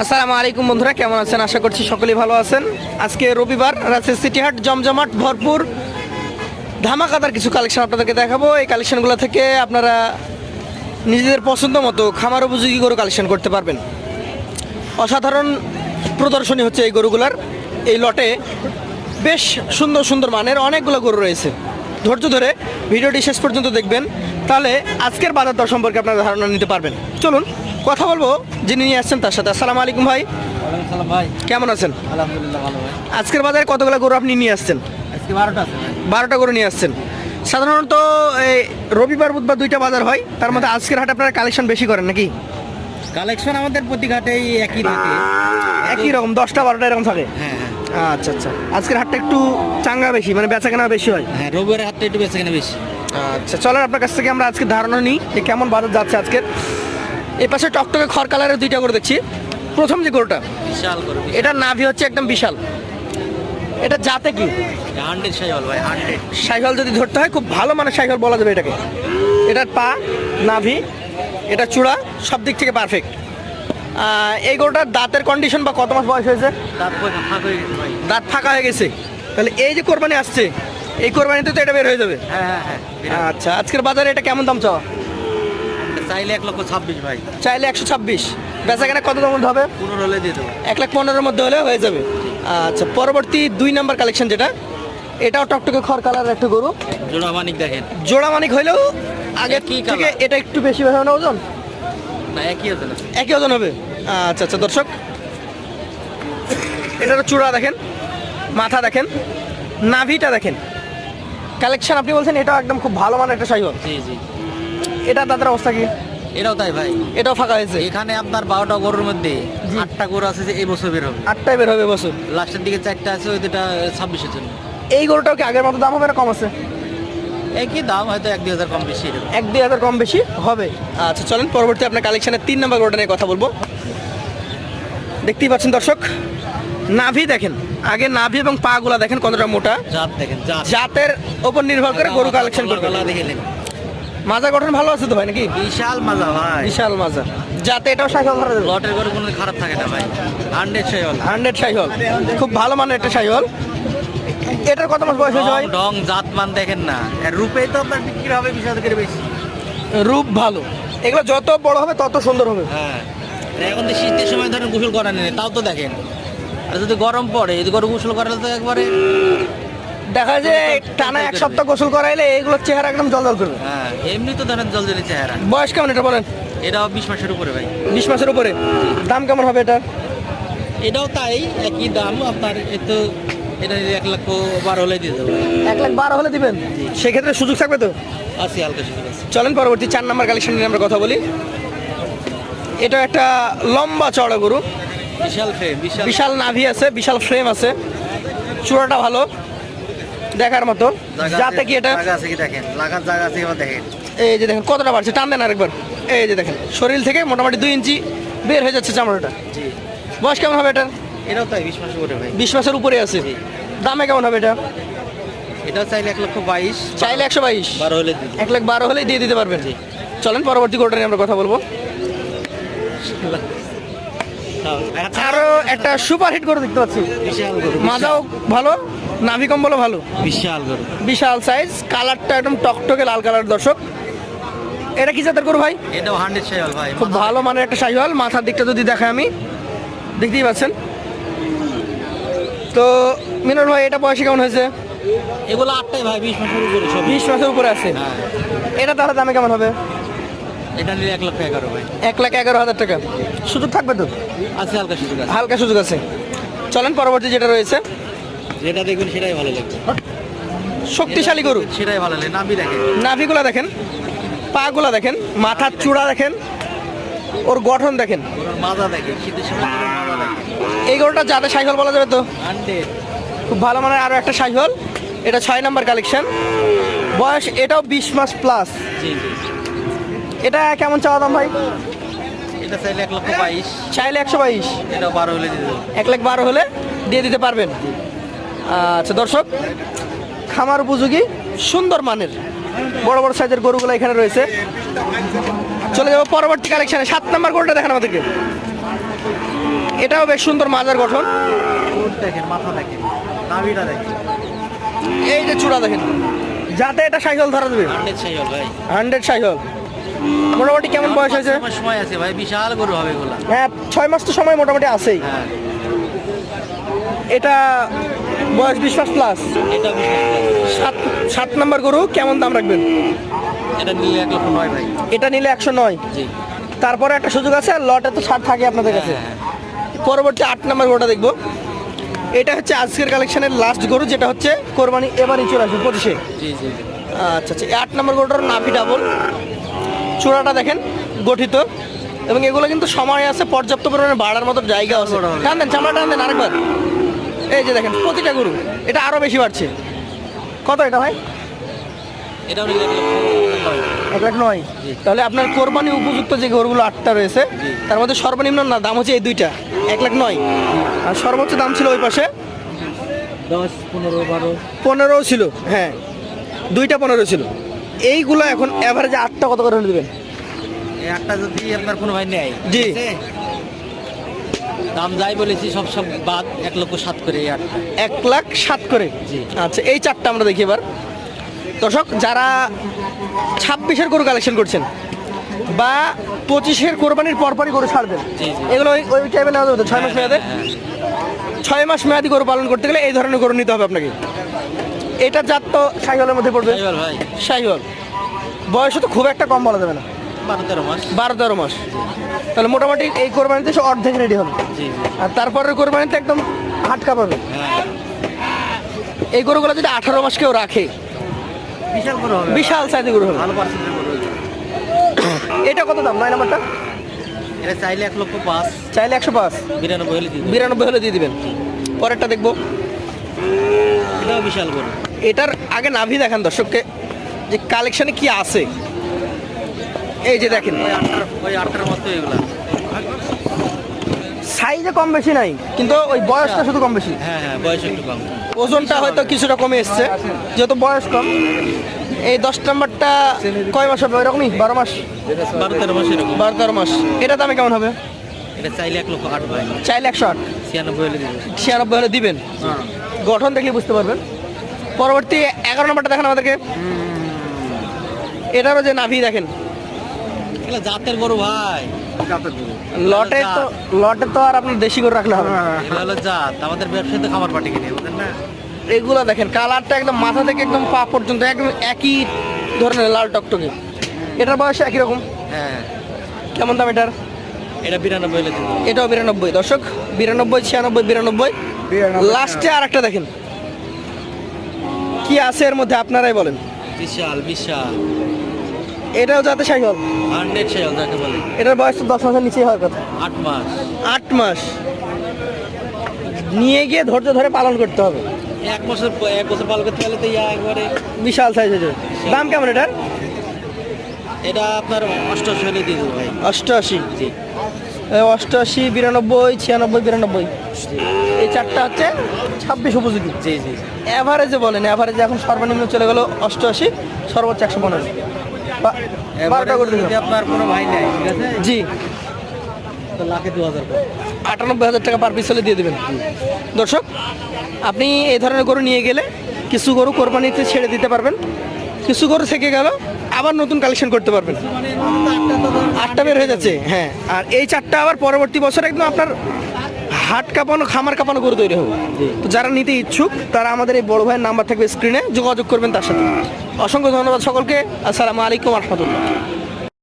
আসসালামু আলাইকুম বন্ধুরা, কেমন আছেন? আশা করছি সকলেই ভালো আছেন। আজকে রবিবার, রাজশাহী সিটি হাট জমজমাট ভরপুর ধামাকাদার কিছু কালেকশন আপনাদেরকে দেখাবো। এই কালেকশনগুলো থেকে আপনারা নিজেদের পছন্দ মতো খামার উপযোগী গরু কালেকশন করতে পারবেন। অসাধারণ প্রদর্শনী হচ্ছে এই গরুগুলার। এই লটে বেশ সুন্দর সুন্দর মানের অনেকগুলো গরু রয়েছে। ধৈর্য ধরে ভিডিওটি শেষ পর্যন্ত দেখবেন, তাহলে আজকের বাজার দর সম্পর্কে আপনারা ধারণা নিতে পারবেন। চলুন কথা বলবো যিনি নিয়ে আসছেন তার সাথে। আসসালামু আলাইকুম ভাই। ভাই কেমন আছেন? আলহামদুলিল্লাহ ভালো ভাই। আজকের বাজারে কতগুলো গরু আপনি নিয়ে আসছেন? আজকে 12টা আছে ভাই। 12টা গরু নিয়ে আসছেন। সাধারণত এই রবিবার বুধবার দুইটা বাজার হয়, তার মধ্যে আজকের হাটে আপনারা কালেকশন বেশি করেন নাকি? কালেকশন আমাদের প্রতি ঘাটেই একই থাকে, একই রকম 10টা 12টা এরকম থাকে। হ্যাঁ হ্যাঁ আচ্ছা আচ্ছা, আজকের হাটটা একটু চাঙ্গা বেশি, মানে বেচা কেনা বেশি হয়। হ্যাঁ, রবিবারের হাটটা একটু বেশি কেনা বেশি। আচ্ছা, চলেন আপনার কাছ থেকে আমরা আজকে ধারণা নিই যে কেমন বাজার যাচ্ছে আজকের। এই পাশে টকটকে খড় কালারের দুইটা গরু দেখছি। প্রথম যে গরুটা, বিশাল করে এটা নাভি হচ্ছে একদম বিশাল। এটা জাতে কি? 100 সাইওয়াল ভাই, 100 সাইকেল যদি ধরতে হয় খুব ভালো মানের সাইকেল বলা যাবে এটাকে। এটার পা, নাভি, এটা চূড়া সব দিক থেকে পারফেক্ট। এই গরুটার দাঁতের কন্ডিশন বা কত মাস বয়স হয়েছে? দাঁত ফাঁক হয়ে গেছে ভাই। দাঁত ফাঁকা হয়ে গেছে, তাহলে এই যে কোরবানি আসছে, এই কোরবানিতে তো এটা বের হয়ে যাবে। হ্যাঁ হ্যাঁ হ্যাঁ, আচ্ছা, আজকের বাজারে এটা কেমন দাম চাওয়া? চাইলে 1,26,000 ভাই, চাইলে 126, বেচা কেনা কত দামের হবে? 15 হলে দিয়ে দেবো। 1,15,000 মধ্যে হলে হয়ে যাবে। আচ্ছা, পরবর্তী 2 নাম্বার কালেকশন যেটা, এটাও টকটকে খড় কালারের একটা গরু। জোড়া মানিক দেখেন, জোড়া মানিক হইলেও আগের কি থেকে colour? এটা একটু বেশি হবে না ওজন? না একই আছে না। একই ওজন হবে। আচ্ছা আচ্ছা দর্শক, এটার চূড়া দেখেন, মাথা দেখেন, নাভিটা দেখেন। কালেকশন আপনি বলছেন এটাও একদম খুব ভালো মানের একটা সাইকেল। জি জি, এটা দাদার অবস্থা কি? এটাও তাই ভাই। এটাও ফাঁকা হয়েছে। এখানে আপনার 12টা গরুর মধ্যে জি। 8টা গরু আছে যে এই বছর বের হবে। 8টায় বের হবে বছর। লাস্টের দিকে 4টা আছে, ওই দুটা 26-এর জন্য। এই গরুটাও কি আগের মতো দাম হবে না কম আছে? একই দাম, হয়তো 1-2 হাজার কম বেশি এরকম। 1-2 হাজার কম বেশি হবে। আচ্ছা চলেন পরবর্তী আপনার কালেকশনের 3 নাম্বার গরুটা নিয়ে কথা বলবো। দেখতেই পাচ্ছেন দর্শক, নাভি দেখেন, আগে নাভি এবং পা গুলা দেখেন কতটা মোটা। জাত দেখেন, জাত জাতের ওপর নির্ভর করে গরু কালেকশন করবে। গলা দেখেন, মাজা গঠন ভালো আছে তো ভাই নাকি? বিশাল মাজা ভাই। বিশাল মাজা, যাতে এটাও সাইকেল ধরা যাবে। লটের গরু কোনো খারাপ থাকে না ভাই, 100 সাইওয়াল। 100 সাইকেল, খুব ভালো মানের একটা সাইকেল। এটার কত মাস বয়স হয়েছে ভাই? ঢং জাত মান দেখেন না, এর রূপেই তো আপনার বিক্রি হবে 20,000 করে বেশি। রূপ ভালো, এগুলো যত বড় হবে তত সুন্দর হবে। হ্যাঁ, এখন তো শীতের সময় ধরেন গোসল করা নেই, তাও তো দেখেন। আর যদি গরম পড়ে, যদি গরম গোসল করালে তো একবারে দেখা যায় টানা 1 সপ্তাহ গোসল করাইলে এইগুলোর চেহারা একদম জল করবে। হ্যাঁ, এমনি তো ধরেন জলজলি চেহারা। বয়স কেমন এটা বলেন? এটাও 20 মাসের উপরে ভাই। 20 মাসের উপরে। দাম কেমন হবে এটা? এটাও তাই, একই দাম আপনার। তো এটা 1,12,000 হলে দিয়ে দেবো। 1,12,000 হলে দিবেন? সেক্ষেত্রে সুযোগ থাকবে তো? আছে, হালকা সুযোগ আছে। চলেন পরবর্তী 4 নাম্বার কালেকশন নিয়ে আমরা কথা বলি। এটা একটা লম্বা চড়া গরু, বিশাল ফ্রেম, বিশাল বিশাল নাভি আছে, বিশাল ফ্রেম আছে, চূড়াটা ভালো দেখার মতো। যাতে কি এটা, জায়গা আছে কি দেখেন, লাগার জায়গা আছে এবার দেখেন। এই যে দেখেন কতটা বাড়ছে, টান দেন আরেকবার। এই যে দেখেন শরীর থেকে মোটামুটি 2 ইঞ্চি বের হয়ে যাচ্ছে চামড়াটা। জি, বয়স কেমন হবে এটা? এটাও তাই 20 মাসের উপরে ভাই। 20 মাসের উপরে আছে। জি। দামে কেমন হবে এটা? এটাও চাইলে 1,22,000, চাইলে 122, 12 হলে দিই। 1,12,000 হলেই দিয়ে দিতে পারবেন। জি। চলেন পরবর্তী গরুটা নিয়ে আমরা কথা বলবো। আরো একটা সুপারহিট গরু দেখতে পাচ্ছি। বিশাল গরু, মাজাও ভালো, নাভি কম্বলও ভালো, বিশাল গরু। বিশাল সাইজ, কালারটা একদম টকটকে লাল কালার দর্শক। এটা কি জাতের গরু ভাই? এটাও 100 সাইওয়াল ভাই। খুব ভালো মানের একটা শাহিওয়াল। মাথার দিকটা যদি দেখাই আমি, দেখতেই পাচ্ছেন। তো মিনর ভাই এটা বয়সে কেমন হয়েছে? এগুলো 8টাই ভাই, 20 মাসের উপরে সব। 20 মাসের উপরে আছে। হ্যাঁ, এটা তাহলে দামে কেমন হবে? এটা নিলে 1,11,000 ভাই। 1,11,000 টাকা। সুযোগ থাকবে তো? আছে, হালকা সুযোগ আছে। হালকা সুযোগ আছে। চলেন পরবর্তী যেটা রয়েছে, যেটা দেখবেন সেটাই ভালো লাগবে। শক্তিশালী গরু। সেটাই ভালো লাগে, নাভি দেখেন। নাভিগুলা দেখেন, পাগুলা দেখেন, মাথার চূড়া দেখেন, ওর গঠন দেখেন। ওর মাজা দেখেন, শীতের সময় ওর মাজা দেখেন। এই গরুটা যাতে সাইকেল বলা যাবে তো? 100। খুব ভালো মানের আরও একটা সাইকেল। এটা 6 নাম্বার কালেকশন। বয়স এটাও 20 মাস প্লাস। জি জি, এটা কেমন চাওয়া দাম ভাই? এটা চাইলে 1,22,000, চাইলে 122, এটাও 12 হলে দিয়ে দেবো। 1,12,000 হলে দিয়ে দিতে পারবেন। আচ্ছা দর্শক, খামার উপযোগী সুন্দর মানের বড় বড় সাইজের গরুগুলো এখানে রয়েছে। চলে যাবো পরবর্তী কালেকশনে। 7 নাম্বার গরুটা দেখেন আমাদেরকে। এটাও বেশ সুন্দর মাজার গঠন। দেখেন, মাথা দেখেন, নাভিটা দেখেন, এই যে চূড়া দেখেন, যাতে এটা সাইকেল ধরা দেবে। 100 সাইকেল ভাই। 100 সাইকেল। মোটামুটি কেমন বয়স হয়েছে? 5 মাস সময় আছে ভাই, বিশাল গরু হবে এগুলা। হ্যাঁ, 6 মাস তো সময় মোটামুটি আছেই। হ্যাঁ, এটা বয়স 20 মাস প্লাস। এটা বিশাল। 7 নম্বর গরু, কেমন দাম রাখবেন? এটা নিলে 1 লক্ষ 9 ভাই। এটা নিলে 109। জি। তারপরে একটা সুযোগ আছে, আর লটে তো 60 থাকে আপনাদের কাছে। হ্যাঁ, পরবর্তী 8 নম্বর গরুটা দেখবো। এটা হচ্ছে আজকের কালেকশনের লাস্ট গরু, যেটা হচ্ছে কোরবানি এবারই 25 জি জি। আচ্ছা আচ্ছা, 8 নম্বর গরুটার নাভি ডাবল, চূড়াটা দেখেন গঠিত, এবং এগুলো কিন্তু সময় আছে, পর্যাপ্ত পরিমাণে বাড়ার মতো জায়গা আছে। বড় হবে। টান দেন, চামড়া টান দেন আরেকবার। এই যে দেখেন প্রতিটা গরু, এটা আরো বেশি বাড়ছে। কত এটা ভাই? এটাও নিলে 109। জি। তাহলে আপনার কোরবানি উপযুক্ত যে গরুগুলো 8টা রয়েছে, জি। তার মধ্যে সর্বনিম্ন না দাম হচ্ছে এই দুইটা, 109। আর সর্বোচ্চ দাম ছিল ওই পাশে 10, 15, 12। 15 ছিল। হ্যাঁ, দুইটা 15 ছিল। এইগুলো এখন অ্যাভারেজে 8টা কত করে হলে দেবেন? এই একটা যদি আপনার কোনো ভাই নেয়, জি। ঠিক আছে? দাম যাই বলেছি সব বাদ 1 লক্ষ 7 করে এই 8টা। 1,07,000 করে। জি। আচ্ছা, এই চারটা আমরা দেখি এবার। দর্শক, যারা 26-এর গরু কালেকশন করছেন বা 25-এর কোরবানির পরপরই গরু ছাড়বেন, জি, জি। এগুলো ওই টাইমে নেওয়া যাবে তো? 6 মাস মেয়াদে? হ্যাঁ, 6 মাস মেয়াদি গরু পালন করতে গেলে এই ধরনের গরু নিতে হবে আপনাকে। এটা জাত তো শাহিওয়ালের মধ্যে পড়বে। সাইকেল ভাই। শাহিওয়াল বয়সে তো খুব একটা কম বলা যাবে না, 12-13 মাস। 12-13 মাস। তাহলে মোটামুটি এই কোরবানিতে সে অর্ধেক রেডি হবে, জি জি। আর তারপরের কোরবানিতে একদম হাটকা পাবে। হ্যাঁ, এই গরুগুলো যদি 18 মাস কেউ রাখে, বিশাল গরু হবে, বিশাল সাইজের গরু হবে। ভালো পার্সেন্টের গরু হবে। এটা কত দাম? 9 নাম্বারটা এটা চাইলে 1 লক্ষ 5, চাইলে 105, 92 হলে দিবে। 92 হলে দিয়ে দিবেন। পরেরটা দেখবো। এটাও বিশাল গরু। এটার আগে নাভি দেখান দর্শককে, যে কালেকশনে কি আছে। এই যে দেখেন, ওই 8টার মতো এগুলা। সাইজে কম বেশি নাই, কিন্তু ওই বয়সটা শুধু কম বেশি। হ্যাঁ হ্যাঁ, বয়স একটু কম। ওজনটা হয়তো কিছুটা কমে এসছে, যেহেতু বয়স কম। এই 10 নাম্বারটা কয় মাস হবে? ওইরকমই 12 মাস, 12-13 মাস এরকম। 12-13 মাস। এটা দামে কেমন হবে? এটা চাইলে 1 লক্ষ 8 ভাই, চাইলে 108, 96 হলে দিবে। 96 হলে দিবেন। গঠন দেখলে বুঝতে পারবেন। পরবর্তী 11 নাম্বারটা দেখেন আমাদেরকে। এটারও যে নাভি দেখেন, এগুলা জাতের গরু ভাই। লটে তো আর আপনার দেশি করে রাখলে হবে না। এটা হলো জাত, আমাদের ব্যবসায়ীতে খাবার পাটি কিনে, বুঝলেন না? এগুলো দেখেন, কালারটা একদম মাথা থেকে একদম পা পর্যন্ত একদম একই ধরনের লাল টকটকে। এটার বয়স একই রকম। হ্যাঁ, কেমন দাম এটার? এটা 92 হলে দিবে। এটাও 92। দর্শক, 92, 96, 92। লাস্টে আর একটা দেখেন, কি আছে এর মধ্যে আপনারাই বলেন। বিশাল বিশাল এটাও যাতে সাইকেল। 100 সাইকেল যাকে বলে। এটার বয়স তো 10 মাসের নিচেই হয় কথা। 8 মাস। 8 মাস নিয়ে গিয়ে ধৈর্য ধরে পালন করতে হবে। 1 বছর পাল করতে গেলে তো ইয়া একবারে বিশাল সাইজ হয়ে যাবে। দাম কেমন এটার? এটা আপনার 88 হলে দিয়ে দেবো ভাই। 88। জি। 88, 92, 96, 92। এই চারটা হচ্ছে 26 উপযোগী। জি জি। অ্যাভারেজে বলেন, অ্যাভারেজে এখন সর্বনিম্ন চলে গেল 88, সর্বোচ্চ 115। 12টা করে দিলাম। যদি আপনার কোনো ভাই নেয়, ঠিক আছে, জি, তো লাখে 2000 করে। 98,000 টাকা পার পিস হলে দিয়ে দেবেন। দর্শক, আপনি এই ধরনের গরু নিয়ে গেলে কিছু গরু কোরবানিতে ছেড়ে দিতে পারবেন, কিছু গরু থেকে গেল আবার নতুন কালেকশন করতে পারবেন। মানে 8টা বের হয়ে যাচ্ছে। হ্যাঁ, আর এই চারটা আবার পরবর্তী বছর একদম আপনার হাট কাঁপানো, খামার কাঁপানো গরু তৈরি হবে। তো যারা নিতে ইচ্ছুক তারা আমাদের এই বড় ভাইয়ের নাম্বার থাকবে স্ক্রিনে, যোগাযোগ করবেন তার সাথে। অসংখ্য ধন্যবাদ সকলকে। আসসালামু আলাইকুম ওয়া রাহমাতুল্লাহ।